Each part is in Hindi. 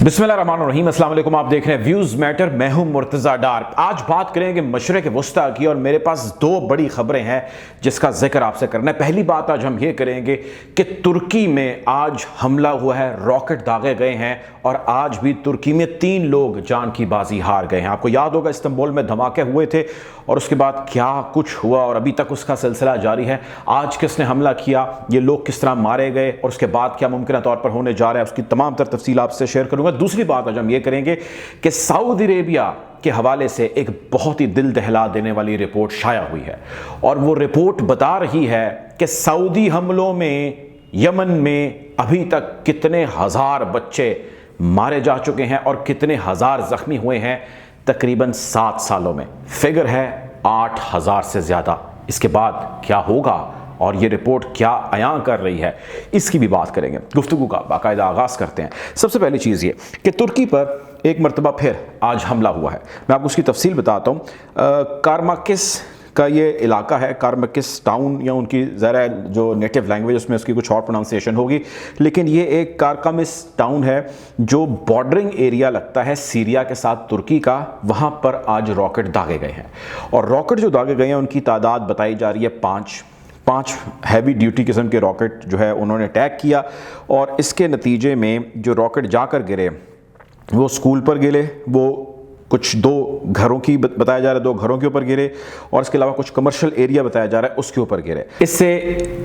बिस्मिल्लाहिर्रहमानिर्रहीम, अस्सलाम वालेकुम। आप देख रहे हैं व्यूज मैटर। मैं हूं मुर्तज़ा डार। आज बात करेंगे मशरिक़ वस्ता की और मेरे पास दो बड़ी खबरें हैं जिसका जिक्र आपसे करना है। पहली बात आज हम ये करेंगे कि तुर्की में आज हमला हुआ है, रॉकेट दागे गए हैं और आज भी तुर्की में 3 लोग जान की बाजी हार गए हैं। आपको याद होगा इस्तांबुल में धमाके हुए थे और उसके बाद क्या कुछ हुआ और अभी तक उसका सिलसिला जारी है। आज किसने हमला किया, ये लोग किस तरह मारे गए और उसके बाद क्या मुमकिन तौर पर होने जा रहा है, उसकी तमाम तर तफसील आपसे शेयर करूंगा। दूसरी बात आज हम ये करेंगे कि सऊदी अरेबिया के हवाले से एक बहुत ही दिल दहला देने वाली रिपोर्ट शाया हुई है और वो रिपोर्ट बता रही है कि सऊदी हमलों में यमन में अभी तक कितने हजार बच्चे मारे जा चुके हैं और कितने हजार जख्मी हुए हैं तकरीबन 7 सालों में। फिगर है 8,000 से ज़्यादा। इसके बाद क्या होगा और ये रिपोर्ट क्या अयां कर रही है, इसकी भी बात करेंगे। गुफ्तगू का बाकायदा आगाज़ करते हैं। सबसे पहली चीज़ ये कि तुर्की पर एक मरतबा फिर आज हमला हुआ है। मैं आपको उसकी तफसील बताता हूँ। कारमाकिस का ये इलाका है, कारमाकिस टाउन, या उनकी ज़रा जो नेटिव लैंग्वेज उसमें उसकी कुछ और प्रोनाउंसिएशन होगी, लेकिन ये एक कारकामिस टाउन है जो बॉर्डरिंग एरिया लगता है सीरिया के साथ तुर्की का। वहाँ पर आज रॉकेट दागे गए हैं और रॉकेट जो दागे गए हैं उनकी तादाद बताई जा रही है 5 हैवी ड्यूटी किस्म के रॉकेट जो है उन्होंने अटैक किया और इसके नतीजे में जो रॉकेट जाकर गिरे वो स्कूल पर गिरे, वो कुछ 2 घरों की बताया जा रहा है, 2 घरों के ऊपर गिरे और इसके अलावा कुछ कमर्शियल एरिया बताया जा रहा है उसके ऊपर गिरे। इससे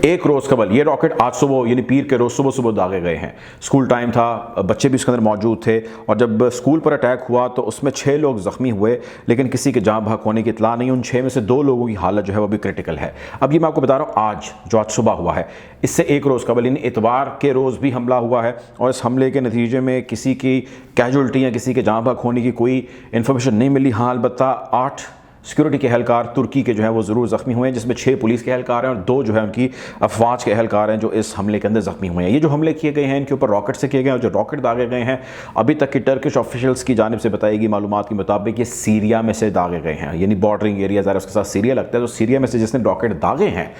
एक रोज़ कबल ये रॉकेट आज सुबह यानी पीर के रोज़ सुबह दागे गए हैं। स्कूल टाइम था, बच्चे भी उसके अंदर मौजूद थे और जब स्कूल पर अटैक हुआ तो उसमें 6 लोग ज़ख्मी हुए, लेकिन किसी के जान भाग होने की इतला नहीं। उन 6 में से 2 लोगों की हालत जो है वो भी क्रिटिकल है। अब ये मैं आपको बता रहा हूँ आज जो आज सुबह हुआ है, इससे एक रोज़ कबल यानी इतवार के रोज़ भी हमला हुआ है और इस हमले के नतीजे में किसी की कैजुअल्टी या किसी के जान भाग होने की कोई इन्फॉर्मेशन नहीं मिली। हाँ, अलबत्ता 8 सिक्योरिटी के एहलकार तुर्की के जो है वो ज़रूर ज़ख्मी हुए हैं, जिसमें 6 पुलिस के एहलकार हैं और 2 जो है उनकी अफवाज के एहलकार हैं जो इस हमले के अंदर ज़ख्मी हुए हैं। ये जो हमले किए गए हैं इनके ऊपर रॉकेट से किए गए हैं और जो रॉकेट दागे गए हैं अभी तक की टर्किश ऑफिशियल्स की जानिब से बताई गई मालूमात के मुताबिक ये सीरिया में से दागे गए हैं, यानी बॉर्डरिंग एरिया ज़रा उसके साथ सीरिया लगता है। तो सीरिया में से जिसने रॉकेट दागे हैं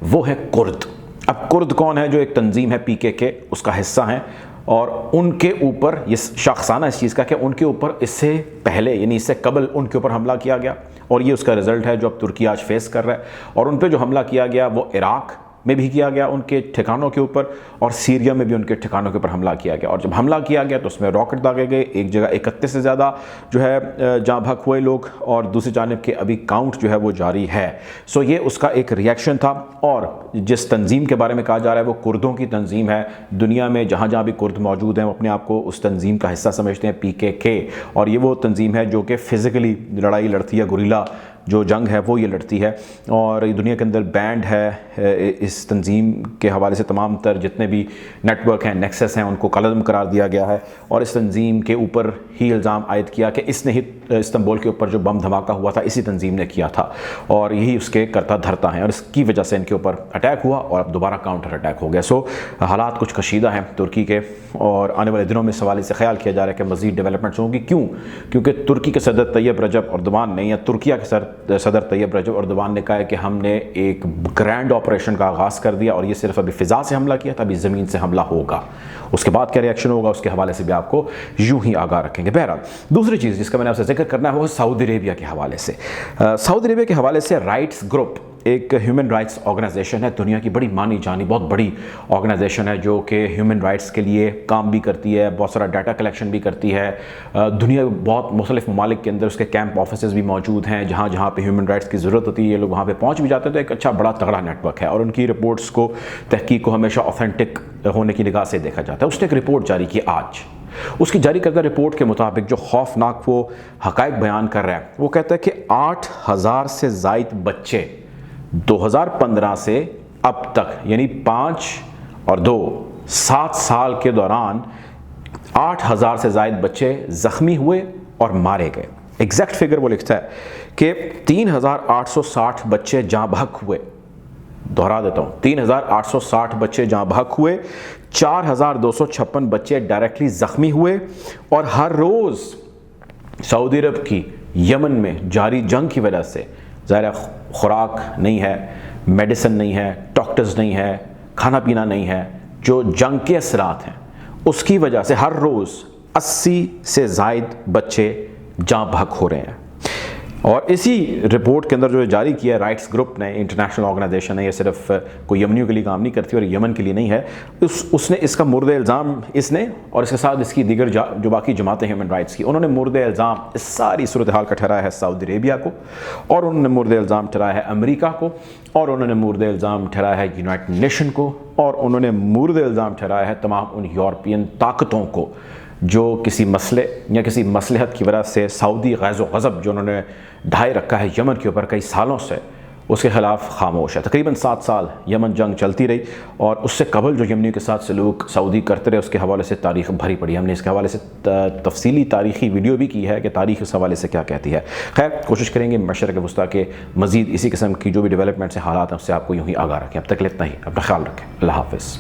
वो है कुर्द। अब कुर्द कौन है? जो एक तंजीम है PKK, उसका हिस्सा है और उनके ऊपर ये शख्साना इस चीज़ का कि उनके ऊपर इससे पहले यानी इससे कबल उनके ऊपर हमला किया गया और ये उसका रिज़ल्ट है जो अब तुर्की आज फेस कर रहा है। और उन पर जो हमला किया गया वो इराक़ में भी किया गया उनके ठिकानों के ऊपर और सीरिया में भी उनके ठिकानों के ऊपर हमला किया गया। और जब हमला किया गया तो उसमें रॉकेट दागे गए, एक जगह 31 से ज़्यादा जो है जहाँ भाग हुए लोग और दूसरी जानिब के अभी काउंट जो है वो जारी है। सो ये उसका एक रिएक्शन था। और जिस तंजीम के बारे में कहा जा रहा है वो कुर्दों की तंजीम है। दुनिया में जहाँ जहाँ भी कुर्द मौजूद हैं वो अपने आप को उस तंजीम का हिस्सा समझते हैं, PKK। और ये वो तंजीम है जो कि फ़िज़िकली लड़ाई लड़ती है, गुरिल्ला जो जंग है वो ये लड़ती है और दुनिया के अंदर बैंड है इस तंजीम के हवाले से। तमाम तर जितने भी नेटवर्क हैं, नेक्सस हैं, उनको कलअदम करार दिया गया है और इस तंजीम के ऊपर ही इल्ज़ाम आयद किया कि इसने ही इस्तांबुल के ऊपर जो बम धमाका हुआ था इसी तंजीम ने किया था और यही उसके करता धरता हैं और इसकी वजह से इनके ऊपर अटैक हुआ और अब दोबारा काउंटर अटैक हो गया। सो हालात कुछ कशीदा हैं तुर्की के और आने वाले दिनों में इस हवाले से ख्याल किया जा रहा है कि मज़ीद डेवलपमेंट्स होंगी। क्यों? क्योंकि तुर्की के सदर तैयब रजब अर्दवान ने, या तुर्किया के सदर तैयब रजब अर्दवान ने कहा है कि हमने एक ग्रैंड ऑपरेशन का आगाज़ कर दिया और ये सिर्फ अभी फ़िज़ा से हमला किया था, अभी ज़मीन से हमला होगा। उसके बाद क्या रिएक्शन होगा उसके हवाले से भी आपको यूं ही आगाह रखेंगे। बहरहाल दूसरी चीज़ जिसका मैंने आपसे जिक्र करना है वो सऊदी अरेबिया के हवाले से। सऊदी अरेबिया के हवाले से राइट्स ग्रुप एक ह्यूमन राइट्स ऑर्गेनाइजेशन है, दुनिया की बड़ी मानी जानी बहुत बड़ी ऑर्गेनाइजेशन है जो कि ह्यूमन राइट्स के लिए काम भी करती है, बहुत सारा डाटा कलेक्शन भी करती है। दुनिया बहुत मुख्तलिफ ममालिक के अंदर उसके कैंप ऑफिसेज भी मौजूद हैं, जहाँ जहाँ पे ह्यूमन राइट्स की ज़रूरत होती है ये लोग वहाँ पे पहुँच भी जाते हैं। तो एक अच्छा बड़ा तगड़ा नेटवर्क है और उनकी रिपोर्ट्स को, तहकीक को हमेशा ऑथेंटिक होने की निगाह से देखा जाता है। उसने एक रिपोर्ट जारी की आज। उसकी जारी करदा रिपोर्ट के मुताबिक जो खौफनाक वो हक़ाइक़ बयान कर रहा है वो कहता है कि 8,000 से ज़ायद बच्चे 2015 से अब तक यानी 5 और 2 7 साल के दौरान 8,000 से ज़ायद बच्चे ज़ख्मी हुए और मारे गए। एग्जैक्ट फिगर वो लिखता है कि 3,860 बच्चे जाँ बहक हुए। दोहरा देता हूँ, 3,860 बच्चे जाँ बहक हुए, 4,256 बच्चे डायरेक्टली ज़ख्मी हुए और हर रोज़ सऊदी अरब की यमन में जारी जंग की वजह से ज़ाहिर खुराक नहीं है, मेडिसिन नहीं है, डॉक्टर्स नहीं है, खाना पीना नहीं है, जो जंग के असरात हैं उसकी वजह से हर रोज़ 80 से ज़ायद बच्चे जाँ बहक हो रहे हैं। और इसी रिपोर्ट के अंदर जो जारी किया राइट्स ग्रुप ने, इंटरनेशनल ऑर्गेनाइजेशन है, ये सिर्फ कोई यमनियों के लिए काम नहीं करती और यमन के लिए नहीं है, उसने इसका मुर्द इल्ज़ाम, इसने और इसके साथ इसकी दीगर जो बाकी जमातें ह्यूमन राइट्स की, उन्होंने मुर्द इल्ज़ाम इस सारी सूरत हाल का ठहराया है सऊदी अरेबिया को, और उन्होंने मुर्द इल्ज़ाम ठहराया है अमेरिका को, और उन्होंने मुर्द इल्ज़ाम ठहराया है यूनाइटेड नेशन को, और उन्होंने मुर्द इल्ज़ाम ठहराया है तमाम उन यूरोपियन ताकतों को जो किसी मसले या किसी मसलहत की वजह से सऊदी गैज़ो गज़ब जो उन्होंने ढाई रखा है यमन के ऊपर कई सालों से, उसके ख़िलाफ़ खामोश है। तकरीबन 7 साल यमन जंग चलती रही और उससे कबल जो यमनियों के साथ सलूक सऊदी करते रहे, उसके हवाले से तारीख़ भरी पड़ी। हमने इसके हवाले से तफसीली तारीख़ी वीडियो भी की है कि तारीख़ इस हवाले से क्या कहती है। खैर, कोशिश करेंगे मशरिक़ वस्ता के मज़ीद इसी किस्म की जो भी डेवलपमेंट्स से हालात हैं उससे आपको यूँ ही आगाह रखें। अब तक इतना ही, अपना ख्याल रखें। अल्लाह हाफ़िज़।